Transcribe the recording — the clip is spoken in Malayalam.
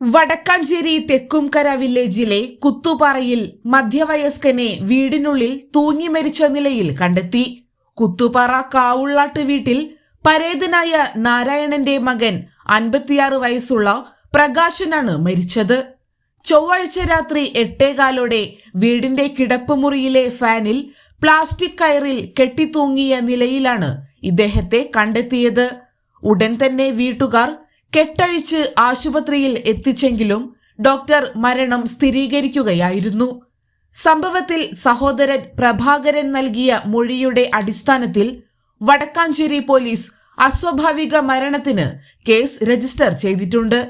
വടക്കാഞ്ചേരി തെക്കുംകര വില്ലേജിലെ കുത്തുപാറയിൽ മധ്യവയസ്കനെ വീടിനുള്ളിൽ തൂങ്ങി മരിച്ച നിലയിൽ കണ്ടെത്തി. കുത്തുപാറ കാവുള്ളാട്ട് വീട്ടിൽ പരേതനായ നാരായണന്റെ മകൻ 56 വയസ്സുള്ള പ്രകാശനാണ് മരിച്ചത്. ചൊവ്വാഴ്ച രാത്രി 8:15 വീടിന്റെ കിടപ്പുമുറിയിലെ ഫാനിൽ പ്ലാസ്റ്റിക് കയറിൽ കെട്ടിത്തൂങ്ങിയ നിലയിലാണ് ഇദ്ദേഹത്തെ കണ്ടെത്തിയത്. ഉടൻ തന്നെ വീട്ടുകാർ കെട്ടഴിച്ച് ആശുപത്രിയിൽ എത്തിച്ചെങ്കിലും ഡോക്ടർ മരണം സ്ഥിരീകരിക്കുകയായിരുന്നു. സംഭവത്തിൽ സഹോദരൻ പ്രഭാകരൻ നൽകിയ മൊഴിയുടെ അടിസ്ഥാനത്തിൽ വടക്കാഞ്ചേരി പോലീസ് അസ്വാഭാവിക മരണത്തിന് കേസ് രജിസ്റ്റർ ചെയ്തിട്ടുണ്ട്.